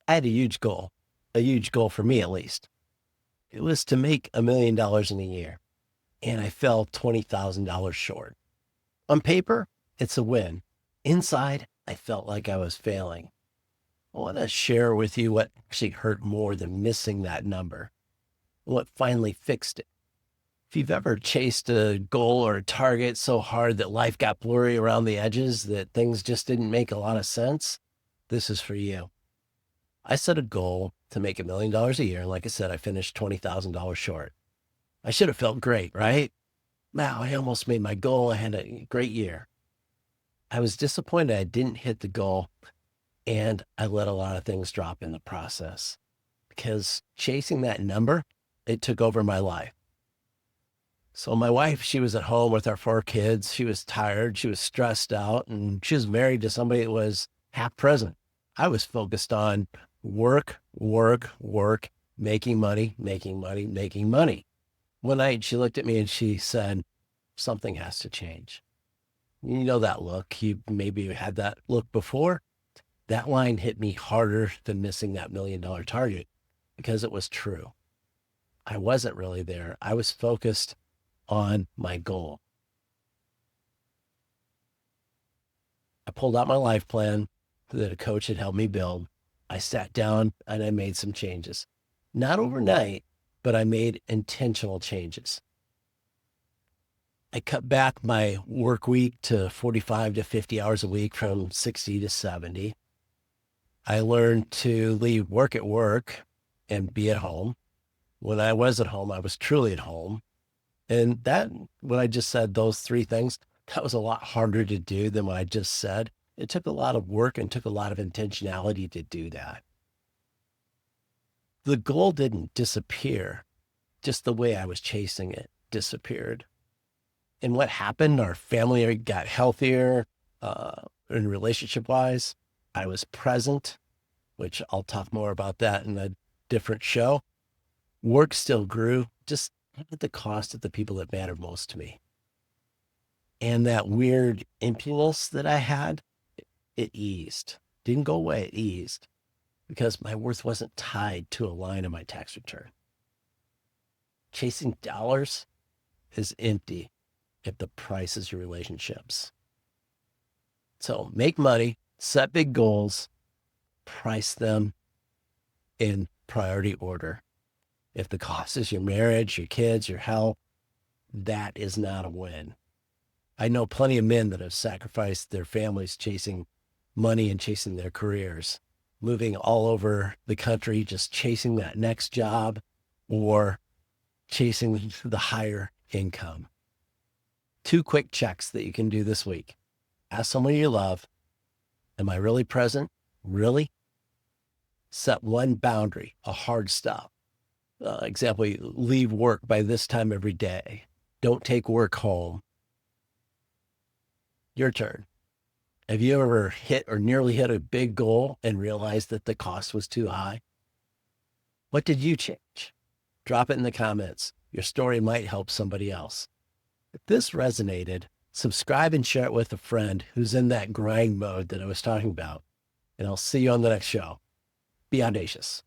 I had a huge goal for me at least. It was to make $1 million in a year, and I fell $20,000 short. On paper, it's a win. Inside, I felt like I was failing. I want to share with you what actually hurt more than missing that number, and what finally fixed it. If you've ever chased a goal or a target so hard that life got blurry around the edges, that things just didn't make a lot of sense, this is for you. I set a goal to make $1 million a year. And like I said, I finished $20,000 short. I should have felt great, right? Wow, I almost made my goal. I had a great year. I was disappointed I didn't hit the goal, and I let a lot of things drop in the process because chasing that number, it took over my life. So my wife, she was at home with our 4 kids. She was tired. She was stressed out, and she was married to somebody that was half present. I was focused on work, work, work, making money, making money, making money. One night she looked at me and she said, something has to change. You know that look. You maybe had that look before. That line hit me harder than missing that $1 million target because it was true. I wasn't really there. I was focused on my goal. I pulled out my life plan that a coach had helped me build. I sat down and I made some changes. Not overnight, but I made intentional changes. I cut back my work week to 45 to 50 hours a week from 60 to 70. I learned to leave work at work and be at home. When I was at home, I was truly at home. And that, when I just said those 3 things, that was a lot harder to do than what I just said. It took a lot of work and took a lot of intentionality to do that. The goal didn't disappear, just the way I was chasing it disappeared. And what happened? Our family got healthier, in relationship wise. I was present, which I'll talk more about that in a different show. Work still grew, just at the cost of the people that mattered most to me. And that weird emptiness that I had, it eased. Didn't go away, it eased because my worth wasn't tied to a line in my tax return. Chasing dollars is empty if the price is your relationships. So make money, set big goals, price them in priority order. If the cost is your marriage, your kids, your health, that is not a win. I know plenty of men that have sacrificed their families chasing money and chasing their careers, moving all over the country, just chasing that next job or chasing the higher income. 2 quick checks that you can do this week. Ask someone you love, am I really present? Really? Set one boundary, a hard stop. Example, leave work by this time every day. Don't take work home. Your turn. Have you ever hit or nearly hit a big goal and realized that the cost was too high? What did you change? Drop it in the comments. Your story might help somebody else. If this resonated, subscribe and share it with a friend who's in that grind mode that I was talking about. And I'll see you on the next show. Be audacious.